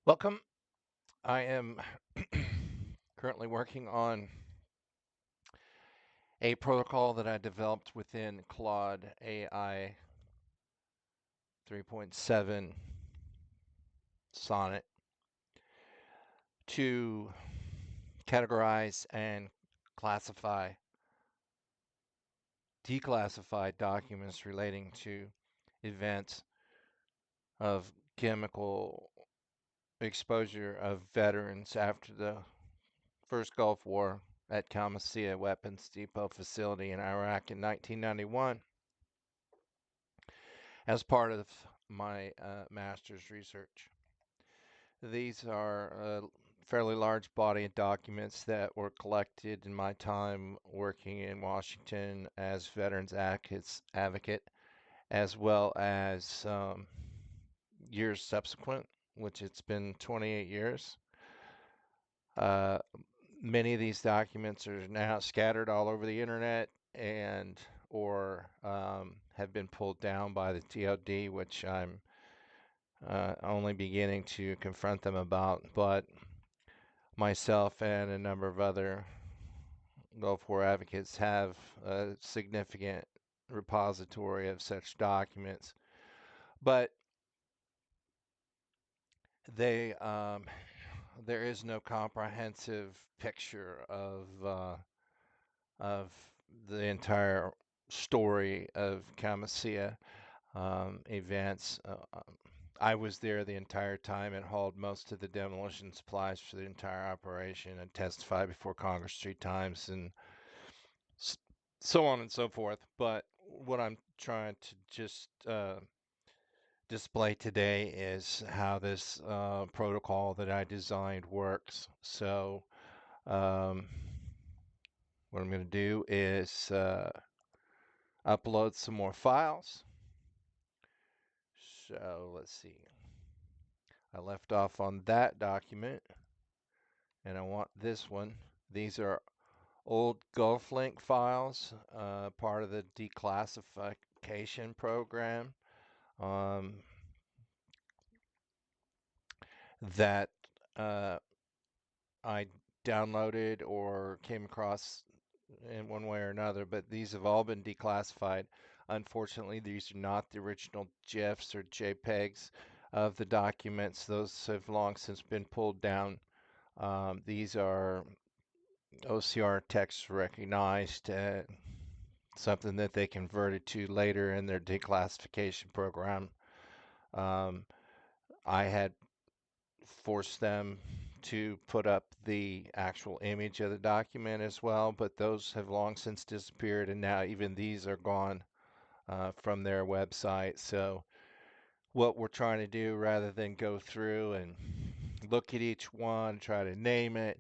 Welcome. I am currently working on a protocol that I developed within Claude AI 3.7 Sonnet to categorize and classify declassified documents relating to events of chemical exposure of veterans after the first Gulf War at Khamisiyah Weapons Depot facility in Iraq in 1991. As part of my master's research. These are a fairly large body of documents that were collected in my time working in Washington as veterans advocate, as well as years subsequent, which it's been 28 years. Uh, Many of these documents are now scattered all over the internet and or have been pulled down by the DoD, which I'm only beginning to confront them about, but myself and a number of other Gulf War advocates have a significant repository of such documents. But they there is no comprehensive picture of the entire story of Khamisiyah events. I was there the entire time and hauled most of the demolition supplies for the entire operation and testified before Congress 3 times and so on and so forth. But what I'm trying to just display today is how this protocol that I designed works. So um, what I'm going to do is upload some more files. So let's see. I left off on that document and I want this one. These are old GulfLink files, part of the declassification program um, that uh, I downloaded or came across in one way or another, but these have all been declassified. Unfortunately, these are not the original GIFs or JPEGs of the documents. Those have long since been pulled down. These are OCR text recognized, something that they converted to later in their declassification program. Um, I had forced them to put up the actual image of the document as well, but those have long since disappeared, and now even these are gone from their website. So, what we're trying to do, rather than go through and look at each one, try to name it,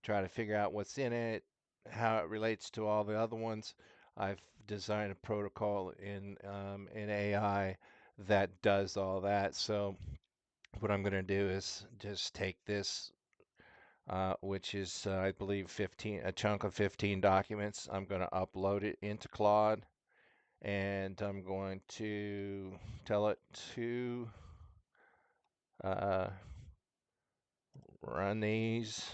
try to figure out what's in it, how it relates to all the other ones. I've designed a protocol in AI that does all that. So what I'm going to do is just take this, which is I believe 15, a chunk of 15 documents. I'm going to upload it into Claude, and I'm going to tell it to uh, run these.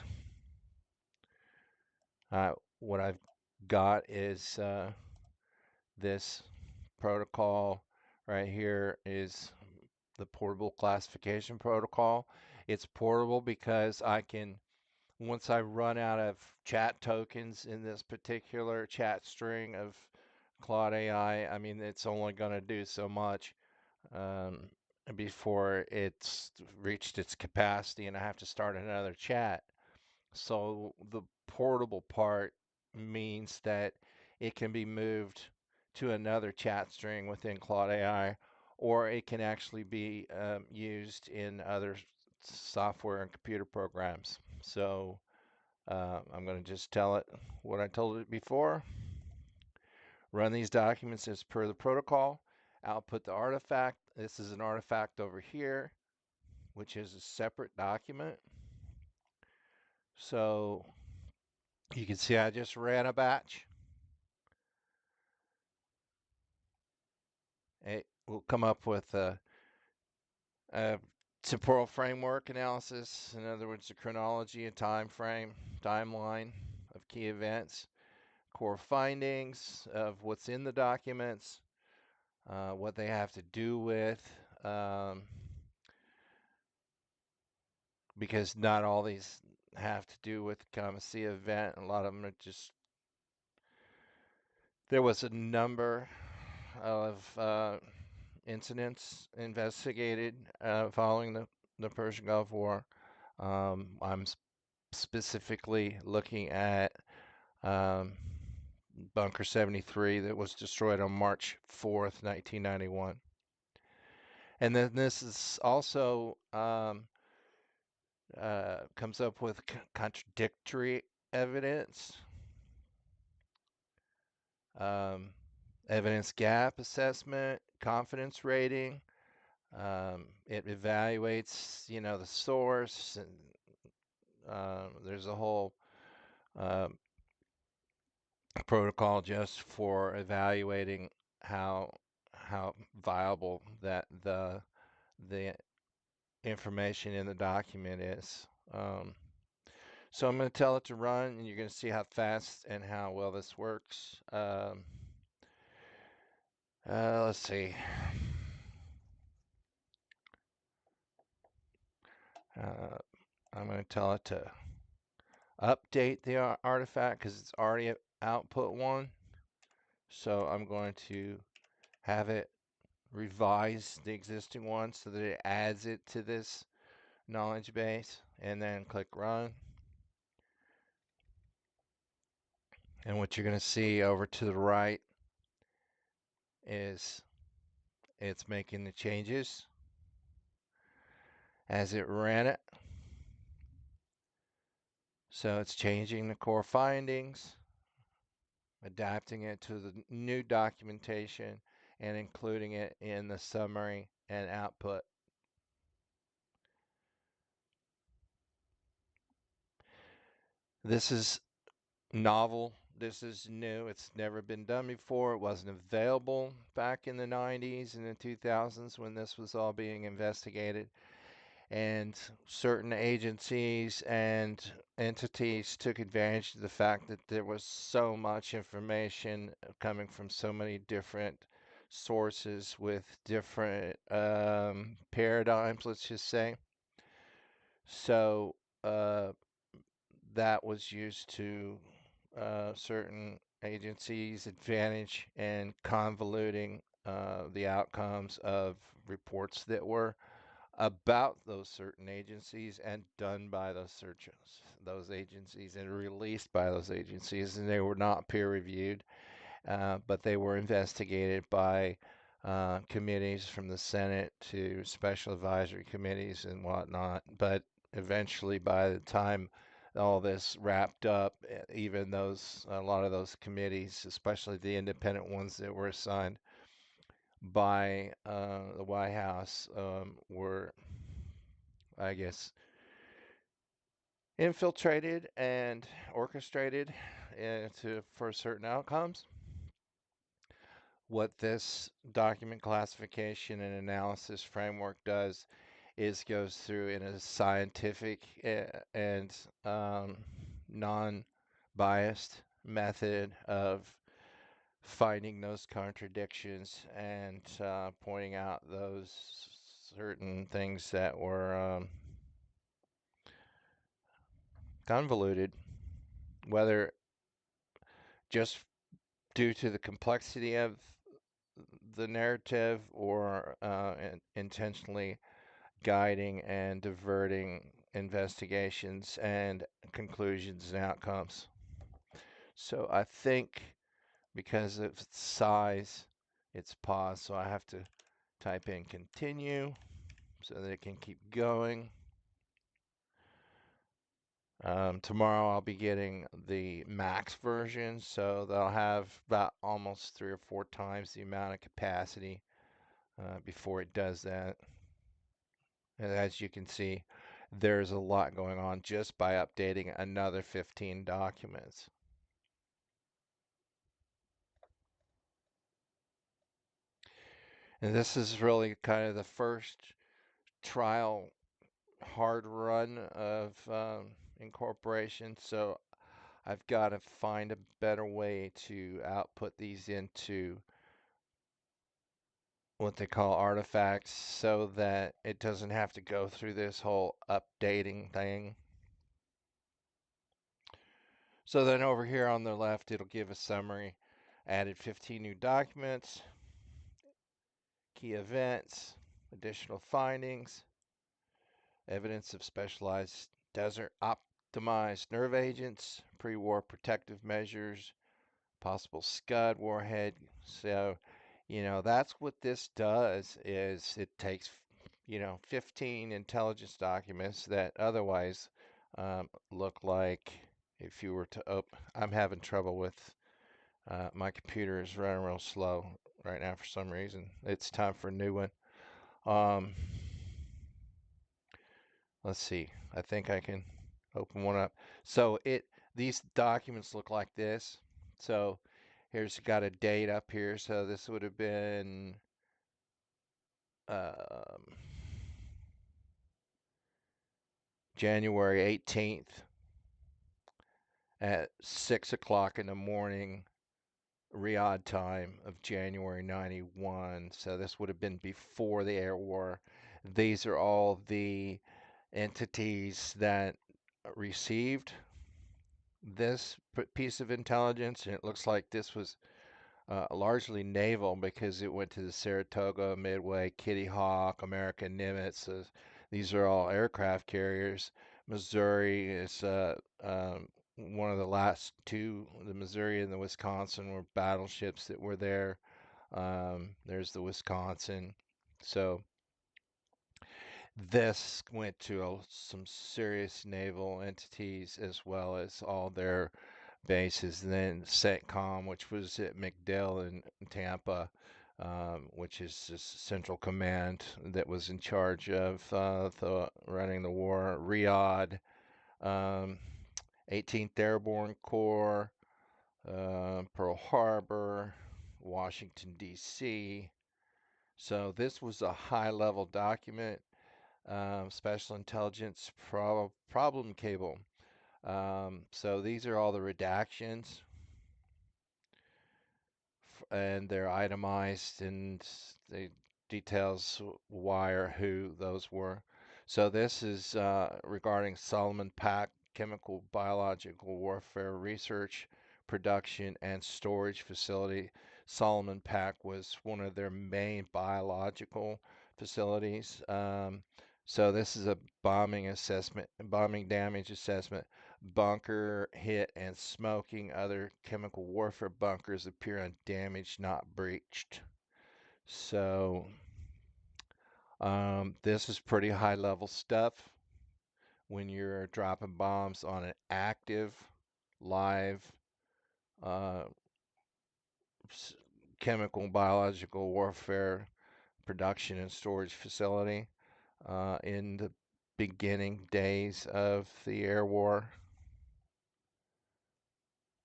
What I've got is this protocol right here is the portable classification protocol. It's portable because I can, once I run out of chat tokens in this particular chat string of Claude AI, I mean, it's only going to do so much um, before it's reached its capacity and I have to start another chat. So the portable part means that it can be moved to another chat string within Claude AI, or it can actually be used in other software and computer programs. So I'm going to just tell it what I told it before. Run these documents as per the protocol. Output the artifact. This is an artifact over here, which is a separate document. So you can see I just ran a batch. It will come up with a Temporal framework analysis, in other words, the chronology and time frame, timeline of key events, core findings of what's in the documents, what they have to do with, um, because not all these have to do with the Khamisiyah event. A lot of them are just, there was a number of incidents investigated following the Persian Gulf War. I'm specifically looking at um, Bunker 73 that was destroyed on March 4th, 1991. And then this is also comes up with contradictory evidence, um, evidence gap assessment, confidence rating. It evaluates, the source, and there's a whole um, protocol just for evaluating how how viable that the information in the document is. So I'm going to tell it to run, and you're going to see how fast and how well this works. Let's see. Uh, I'm going to tell it to update the artifact because it's already at output one. So I'm going to have it revise the existing one so that it adds it to this knowledge base, and then click run. And what you're going to see over to the right is it's making the changes as it ran it. So it's changing the core findings, adapting it to the new documentation, and including it in the summary and output. This is novel. This is new. It's never been done before. It wasn't available back in the 90s and the 2000s when this was all being investigated. And certain agencies and entities took advantage of the fact that there was so much information coming from so many different sources with different paradigms, let's just say. So that was used to certain agencies' advantage in convoluting the outcomes of reports that were about those certain agencies and done by those agencies and released by those agencies, and they were not peer reviewed, but they were investigated by committees from the Senate to special advisory committees and whatnot. But eventually, by the time all this wrapped up, even a lot of those committees, especially the independent ones that were assigned by the White House, were, I guess, infiltrated and orchestrated for certain outcomes. What this document classification and analysis framework does is goes through in a scientific and non-biased method of finding those contradictions and pointing out those certain things that were convoluted, whether just due to the complexity of the narrative or intentionally guiding and diverting investigations and conclusions and outcomes. So I think because of its size, it's paused, so I have to type in continue so that it can keep going. Tomorrow I'll be getting the max version, so they'll have about almost 3 or 4 times the amount of capacity before it does that. And as you can see, there's a lot going on just by updating another 15 documents. And this is really kind of the first trial hard run of incorporation, so I've got to find a better way to output these into what they call artifacts so that it doesn't have to go through this whole updating thing. So then over here on the left, it'll give a summary. Added 15 new documents, key events, additional findings, evidence of specialized desert optimized nerve agents, pre-war protective measures, possible Scud warhead. So, that's what this does is it takes, 15 intelligence documents that otherwise look like if you were to open, I'm having trouble with my computer is running real slow right now for some reason. It's time for a new one. Um, let's see. I think I can open one up. So these documents look like this. So here's got a date up here. So this would have been um, January 18th at 6 o'clock in the morning, Riyadh time of January 91. So this would have been before the air war. These are all the entities that received this piece of intelligence, and it looks like this was largely naval because it went to the Saratoga, Midway, Kitty Hawk, American Nimitz. These are all aircraft carriers. Missouri is one of the last two. The Missouri and the Wisconsin were battleships that were there. There's the Wisconsin. So this went to some serious naval entities as well as all their bases. And then CENTCOM, which was at MacDill in Tampa, which is just Central Command that was in charge of running the war. Riyadh, um, 18th Airborne Corps, Pearl Harbor, Washington, D.C. So this was a high-level document, special intelligence problem cable. So these are all the redactions, and they're itemized and they details why or who those were. So this is regarding Solomon Pack Chemical Biological Warfare Research, Production, and Storage Facility. Solomon Pack was one of their main biological facilities. So this is a bombing assessment, bombing damage assessment. Bunker hit and smoking. Other chemical warfare bunkers appear undamaged, not breached. So this is pretty high level stuff when you're dropping bombs on an active, live uh, chemical biological warfare production and storage facility in the beginning days of the air war,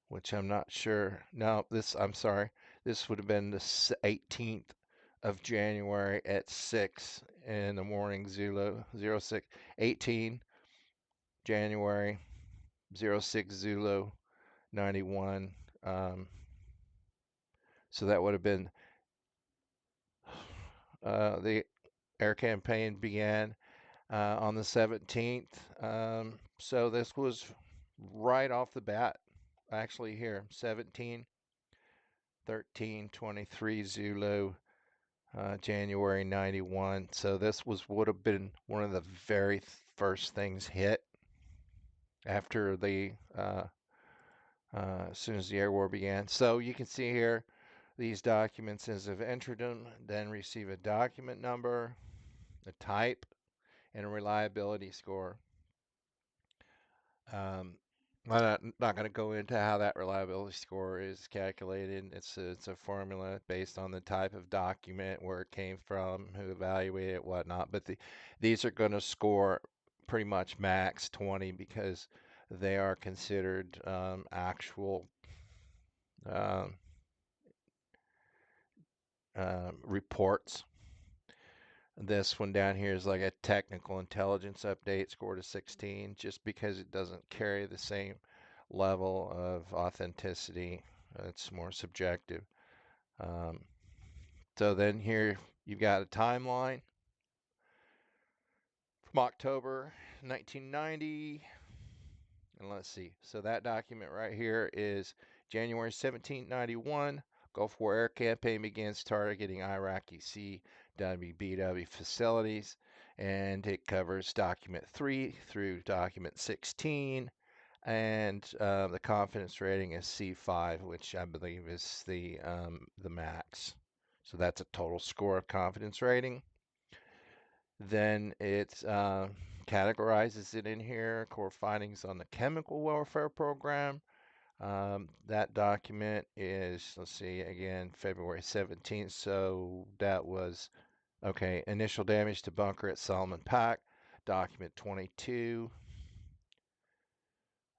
which I'm not sure. No, I'm sorry. This would have been the 18th of January at 6 in the morning, Zulu 06, 18 January 06 Zulu 91. So that would have been the air campaign began on the 17th. So this was right off the bat, actually here, 17, 13, 23 Zulu, January 91. So this would have been one of the very first things hit after as soon as the air war began. So you can see here these documents as I've entered them, then receive a document number, a type, and a reliability score. Um, I'm not going to go into how that reliability score is calculated. It's a formula based on the type of document, where it came from, who evaluated it, whatnot. But these are going to score pretty much max 20 because they are considered actual um, reports. This one down here is like a technical intelligence update, score to 16, just because it doesn't carry the same level of authenticity. It's more subjective. Um, so then here you've got a timeline from October 1990. And let's see. So that document right here is January 17, 91. Gulf War air campaign begins targeting Iraqi CWBW facilities. And it covers document 3 through document 16. And the confidence rating is C5, which I believe is the max. So that's a total score of confidence rating. Then it categorizes it in here, core findings on the chemical warfare program. That document is, let's see, again, February 17th. So that was, okay, initial damage to bunker at Solomon Pack, document 22.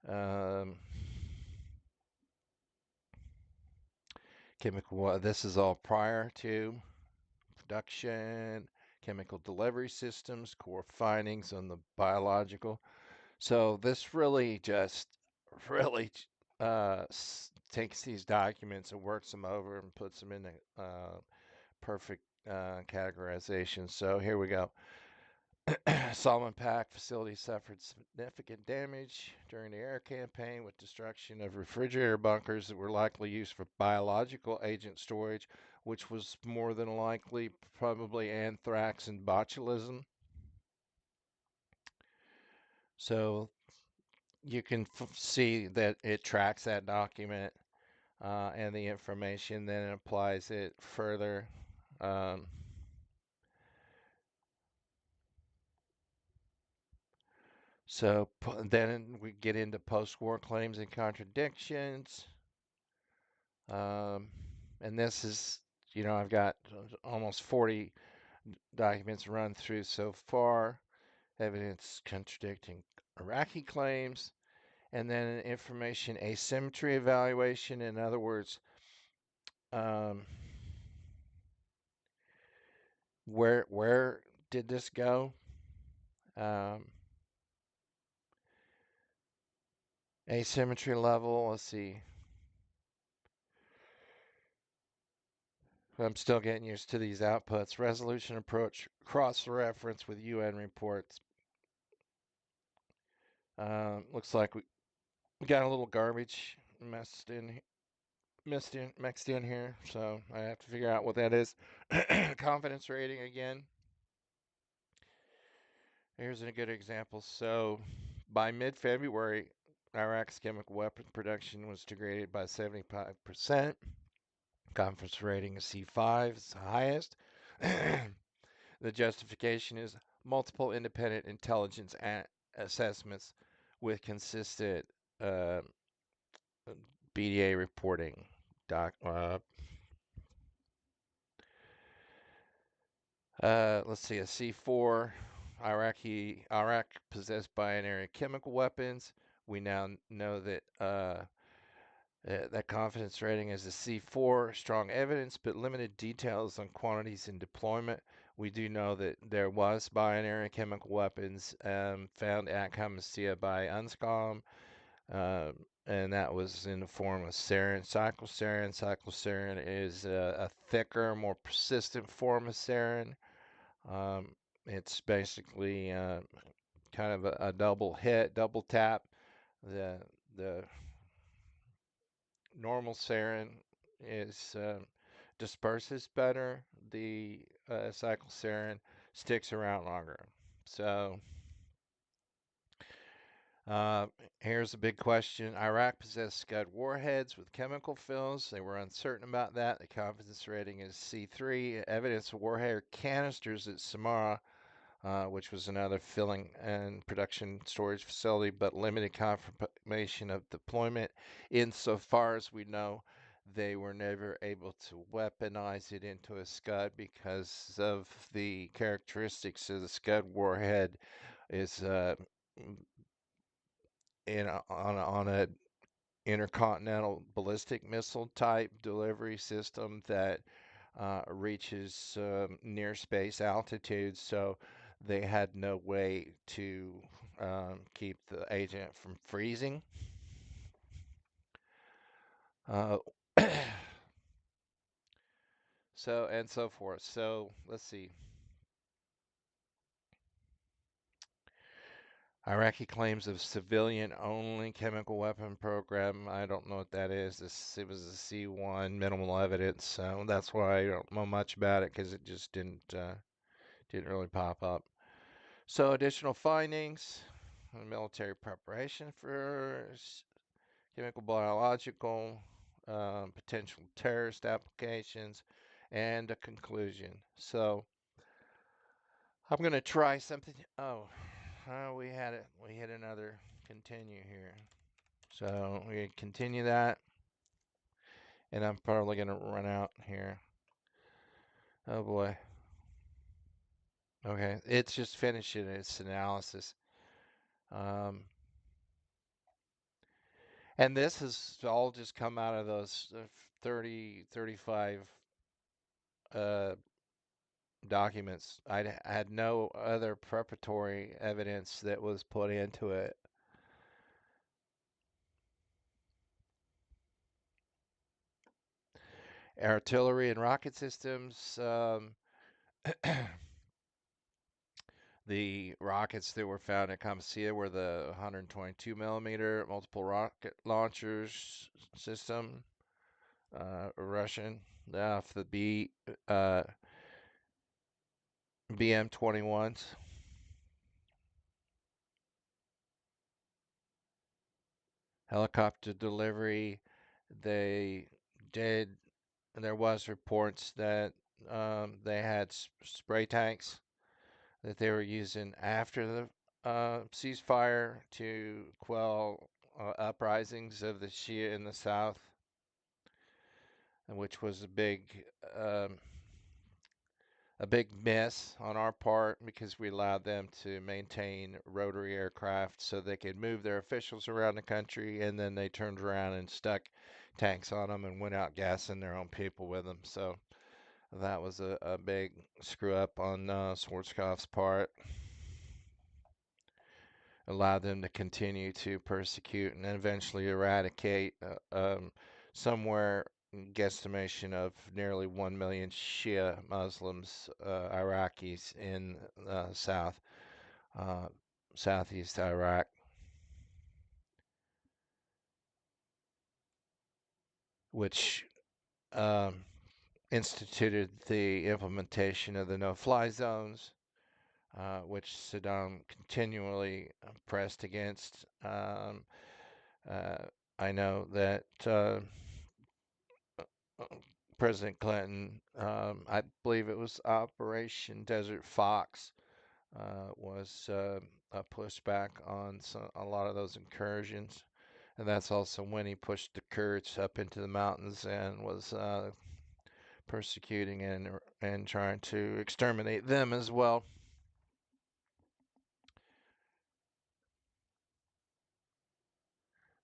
Um, chemical, this is all prior to production, chemical delivery systems, core findings on the biological. So this really just really takes these documents and works them over and puts them in the perfect categorization. So here we go. Solomon Pack facility suffered significant damage during the air campaign with destruction of refrigerator bunkers that were likely used for biological agent storage, which was more than likely probably anthrax and botulism. So you can see that it tracks that document and the information, then it applies it further. Um, so then we get into post-war claims and contradictions. Um, and this is, I've got almost 40 documents run through so far, evidence contradicting Iraqi claims, and then an information asymmetry evaluation. In other words, um, where did this go? Um, asymmetry level, let's see. I'm still getting used to these outputs. Resolution approach, cross-reference with UN reports. Looks like we got a little garbage mixed in here, so I have to figure out what that is. Confidence rating again. Here's a good example. So by mid-February, Iraq's chemical weapon production was degraded by 75%. Confidence rating is C5, it's the highest. The justification is multiple independent intelligence assessments with consistent uh, BDA reporting. Doc, let's see, a C4. Iraq possessed binary chemical weapons. We now know that that confidence rating is a C4, strong evidence, but limited details on quantities and deployment. We do know that there was binary chemical weapons found at Khamisiyah by UNSCOM, and that was in the form of sarin, cyclosarin. Cyclosarin is a thicker, more persistent form of sarin. Um, it's basically kind of a double hit, double tap. The normal sarin is disperses better. The cyclosarin sticks around longer. So uh, here's a big question. Iraq possessed Scud warheads with chemical fills. They were uncertain about that. The confidence rating is C3. Evidence of warhead canisters at Samara, which was another filling and production storage facility, but limited confirmation of deployment. Insofar as we know, they were never able to weaponize it into a Scud because of the characteristics of the Scud warhead is on a intercontinental ballistic missile type delivery system that reaches near space altitude, so they had no way to keep the agent from freezing. Uh, so and so forth. So let's see. Iraqi claims of civilian-only chemical weapon program. I don't know what that is. It was a C1, minimal evidence. So that's why I don't know much about it because it just didn't really pop up. So additional findings: military preparation for chemical, biological, potential terrorist applications, and a conclusion. So I'm going to try something. Oh, we had it. We hit another continue here. So we continue that, and I'm probably going to run out here. Oh boy. Okay, it's just finishing its analysis. Um, and this has all just come out of those 30, 35 uh, documents. I had no other preparatory evidence that was put into it. Artillery and rocket systems. The rockets that were found at Khamisiyah were the 122 millimeter multiple rocket launchers system, Russian, the BM-21s. Helicopter delivery. They did. There was reports that they had spray tanks that they were using after the ceasefire to quell uprisings of the Shia in the south, which was um, a big miss on our part because we allowed them to maintain rotary aircraft so they could move their officials around the country, and then they turned around and stuck tanks on them and went out gassing their own people with them. So that was a big screw up on Schwarzkopf's part. Allowed them to continue to persecute and eventually eradicate somewhere guesstimation of nearly 1 million Shia Muslims, Iraqis in uh, southeast Iraq, which um, instituted the implementation of the no-fly zones, which Saddam continually pressed against. Uh, I know that President Clinton, I believe it was Operation Desert Fox, was a pushback on a lot of those incursions. And that's also when he pushed the Kurds up into the mountains and was persecuting and trying to exterminate them as well.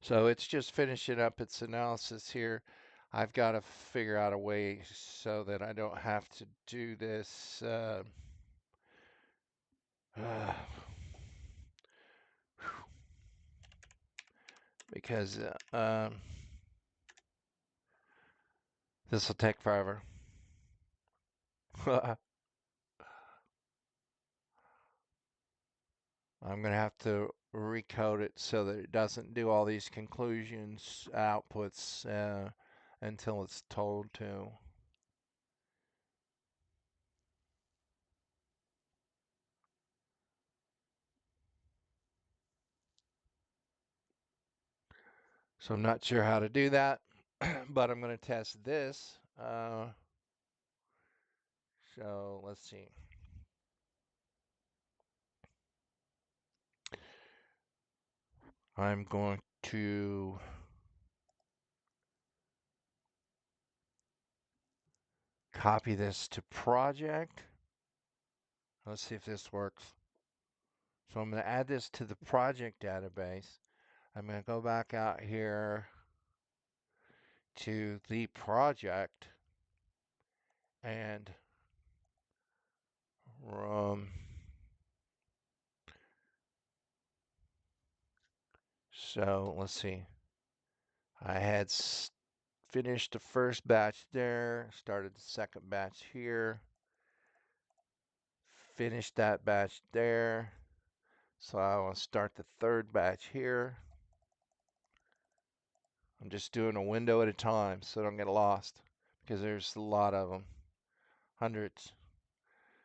So it's just finishing up its analysis here. I've got to figure out a way so that I don't have to do this. Because this will take forever. I'm going to have to recode it so that it doesn't do all these conclusions, outputs, until it's told to. So I'm not sure how to do that, but I'm going to test this. So let's see. I'm going to copy this to project. Let's see if this works. So I'm going to add this to the project database. I'm going to go back out here to the project, And um, so let's see. I had finished the first batch there, started the second batch here, finished that batch there. So I want to start the third batch here. I'm just doing a window at a time so I don't get lost because there's a lot of them, hundreds.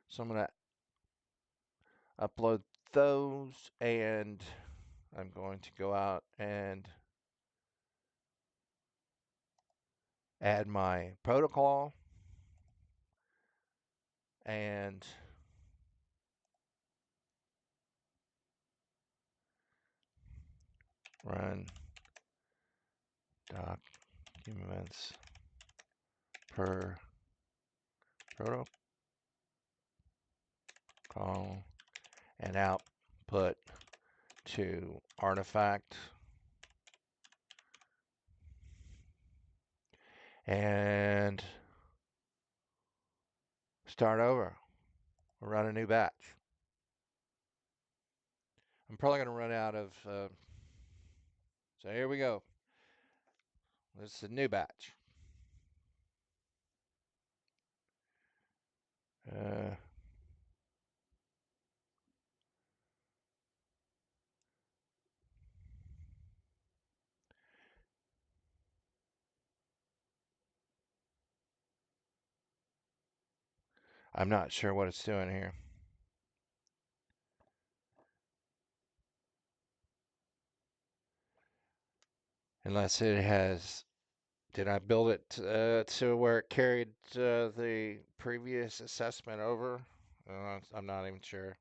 So I'm going to upload those and I'm going to go out and add my protocol and run documents per protocol and output to artifact and start over. We'll run a new batch. I'm probably going to run out of. So here we go. This is a new batch. Uh, I'm not sure what it's doing here. Unless it has. Did I build it to where it carried the previous assessment over? I'm not even sure.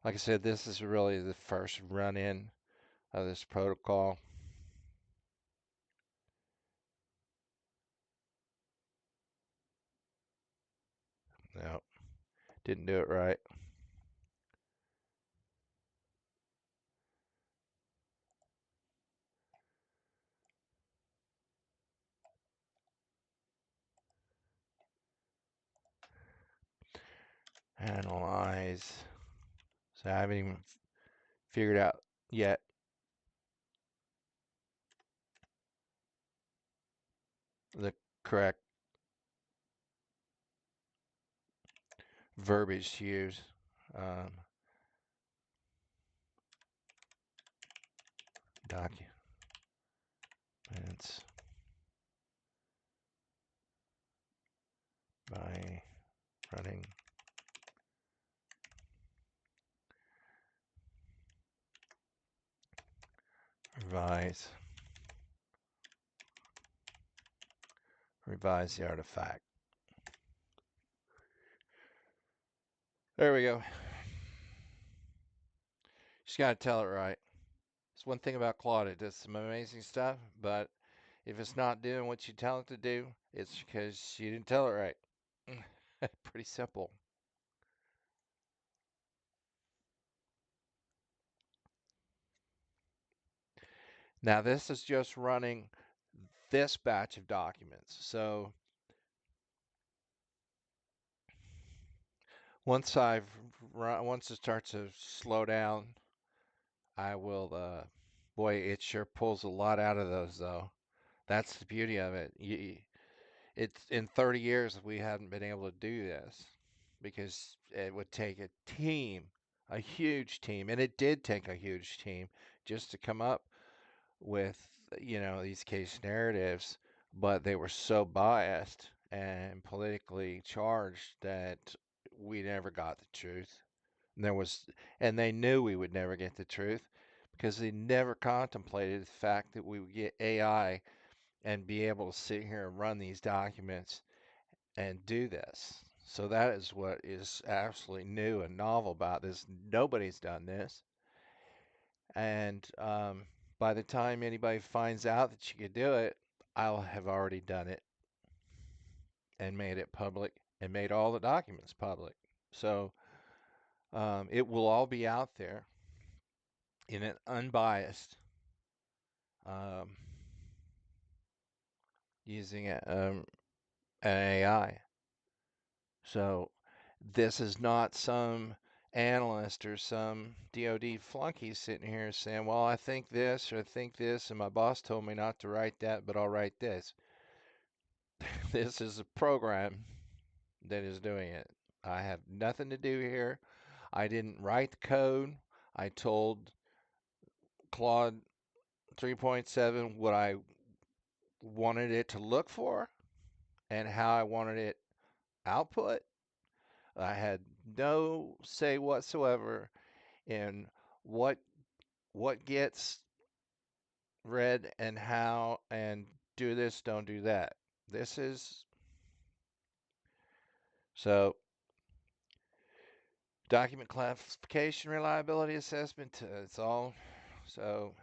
Like I said, this is really the first run in of this protocol. No, didn't do it right. Analyze. So I haven't even figured out yet the correct verbiage to use. Um, documents by running revise the artifact. There we go. Just got to tell it right. It's one thing about Claude. It does some amazing stuff, but if it's not doing what you tell it to do, it's because you didn't tell it right. Pretty simple. Now, this is just running this batch of documents. So once it starts to slow down, I will. Boy, it sure pulls a lot out of those, though. That's the beauty of it. It's in 30 years we haven't been able to do this because it would take a team, a huge team, and it did take a huge team just to come up with, these case narratives, but they were so biased and politically charged that we never got the truth. And and they knew we would never get the truth because they never contemplated the fact that we would get AI and be able to sit here and run these documents and do this. So that is what is absolutely new and novel about this. Nobody's done this. And by the time anybody finds out that you could do it, I'll have already done it and made it public and made all the documents public. So it will all be out there in an unbiased um, using an AI. So this is not some analyst or some DoD flunky sitting here saying, well, I think this or I think this, and my boss told me not to write that, but I'll write this. This is a program that is doing it. I have nothing to do here. I didn't write the code. I told Claude 3.7 what I wanted it to look for and how I wanted it output. I had no say whatsoever in what what gets read and how and do this, don't do that. This is so document classification reliability assessment. It's all so.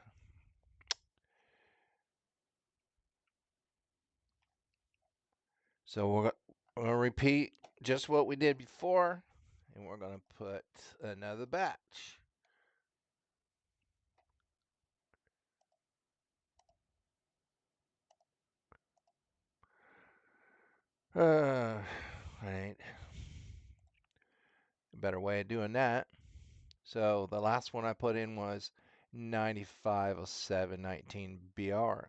So we're gonna repeat just what we did before, and we're gonna put another batch. Right. A better way of doing that. So the last one I put in was 950719 BR.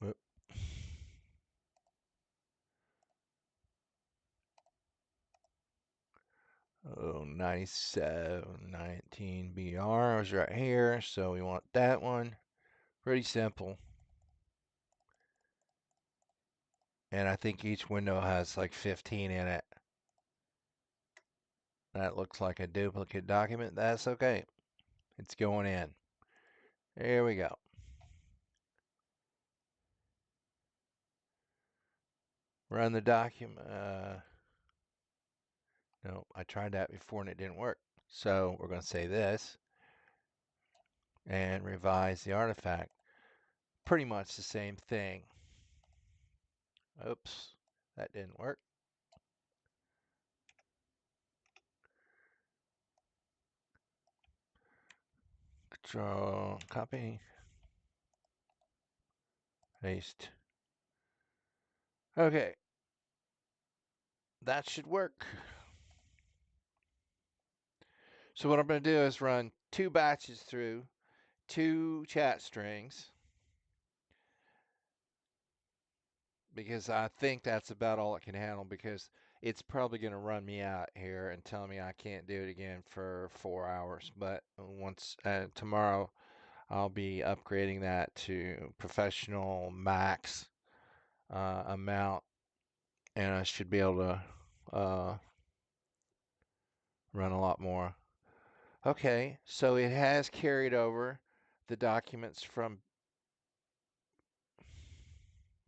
Whoop. Oh, 9719 BR is right here. So we want that one. Pretty simple. And I think each window has like 15 in it. That looks like a duplicate document. That's okay. It's going in. There we go. Run the document. No, I tried that before and it didn't work. So we're going to say this and revise the artifact. Pretty much the same thing. Oops, that didn't work. Control, copy, paste. Okay, that should work. So what I'm going to do is run two batches through, two chat strings, because I think that's about all it can handle, because it's probably going to run me out here and tell me I can't do it again for 4 hours. But once tomorrow, I'll be upgrading that to professional max amount, and I should be able to run a lot more. Okay, so it has carried over the documents from,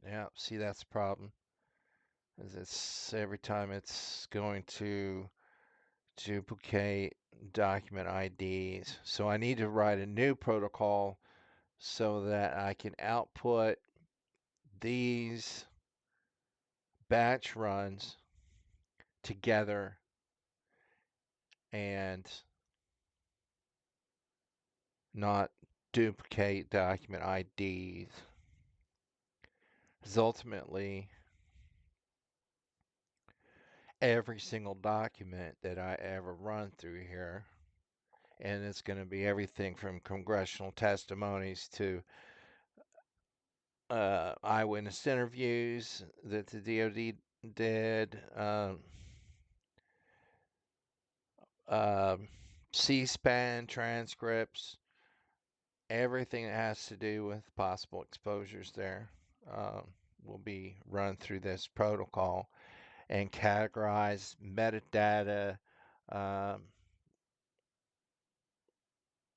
yeah, see that's the problem. Is it's every time it's going to duplicate document IDs. So I need to write a new protocol so that I can output these batch runs together and not duplicate document IDs. Because ultimately, every single document that I ever run through here, and it's going to be everything from congressional testimonies to eyewitness interviews that the DoD did, um, C-SPAN transcripts, everything that has to do with possible exposures there will be run through this protocol and categorize metadata, um,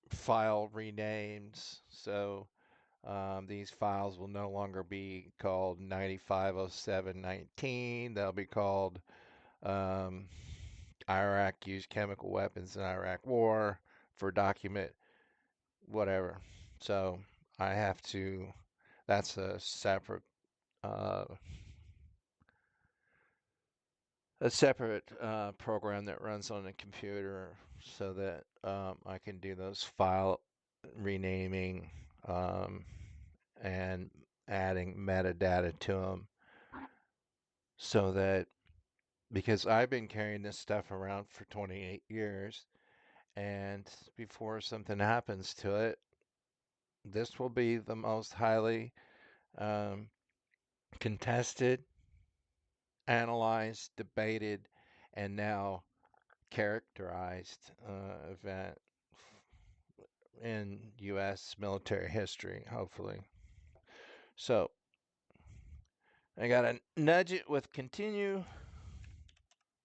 file renames. So these files will no longer be called 950719. They'll be called um, Iraq used chemical weapons in Iraq war for document whatever. So I have to, that's uh, a separate program that runs on the computer so that I can do those file renaming um, and adding metadata to them so that because I've been carrying this stuff around for 28 years, and before something happens to it, this will be the most highly um, contested, analyzed, debated, and now characterized event in U.S. military history, hopefully. So I got to nudge it with continue,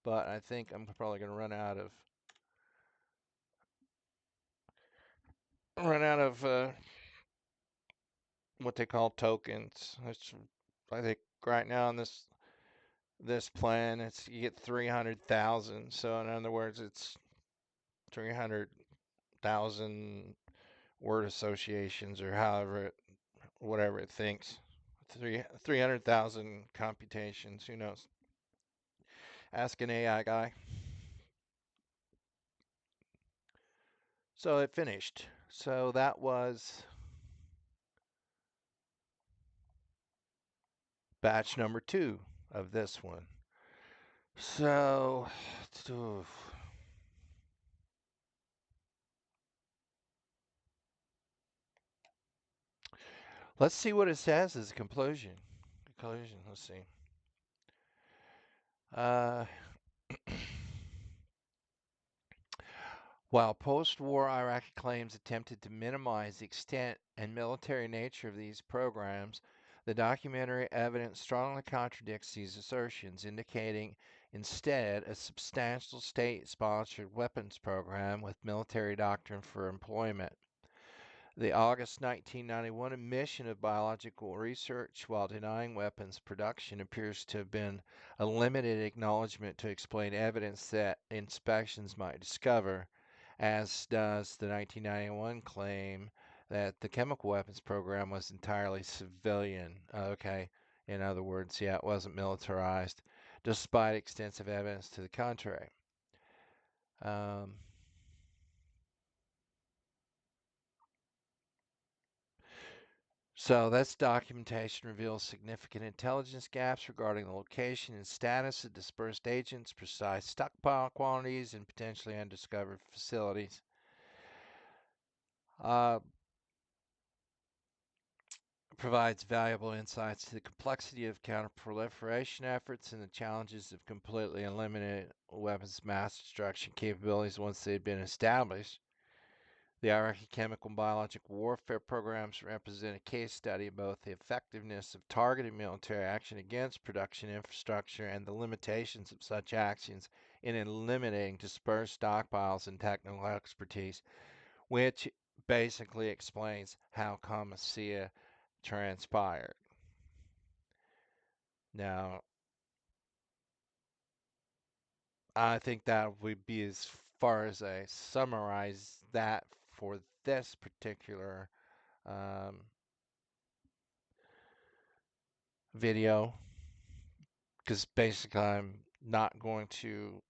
but I think I'm probably going to run out of what they call tokens. I think right now on this plan, it's you get 300,000. So in other words, it's 300,000 word associations or whatever it thinks. 300,000 computations. Who knows? Ask an AI guy. So it finished. So that was batch number 2 of this one. So let's see what it says as a conclusion. Let's see. Uh, While post-war Iraqi claims attempted to minimize the extent and military nature of these programs, the documentary evidence strongly contradicts these assertions, indicating instead a substantial state-sponsored weapons program with military doctrine for employment. The August 1991 admission of biological research while denying weapons production appears to have been a limited acknowledgement to explain evidence that inspections might discover, as does the 1991 claim that the chemical weapons program was entirely civilian. Okay, in other words, yeah, it wasn't militarized, despite extensive evidence to the contrary. Um, So this documentation reveals significant intelligence gaps regarding the location and status of dispersed agents, precise stockpile quantities, and potentially undiscovered facilities. Uh, Provides valuable insights to the complexity of counterproliferation efforts and the challenges of completely eliminating weapons mass destruction capabilities once they've been established. The Iraqi chemical and biological warfare programs represent a case study of both the effectiveness of targeted military action against production infrastructure and the limitations of such actions in eliminating dispersed stockpiles and technical expertise, which basically explains how Khamisiyah transpired. Now, I think that would be as far as I summarize that for this particular um, video, because basically I'm not going to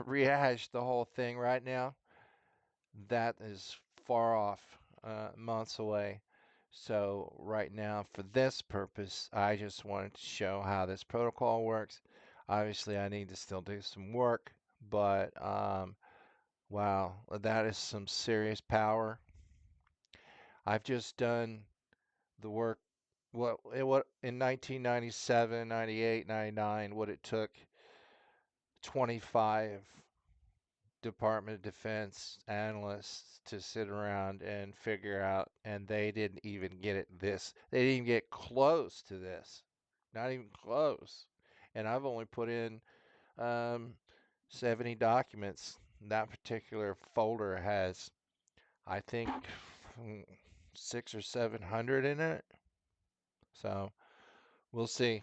rehash the whole thing right now. That is far off, months away. So right now, for this purpose, I just wanted to show how this protocol works. Obviously, I need to still do some work, but wow, that is some serious power. I've just done the work what in 1997, 98, 99, what it took 25 Department of Defense analysts to sit around and figure out, and they didn't even get it this. They didn't even get close to this. Not even close. And I've only put in um, 70 documents. That particular folder has, I think, 600 or 700 in it. So we'll see.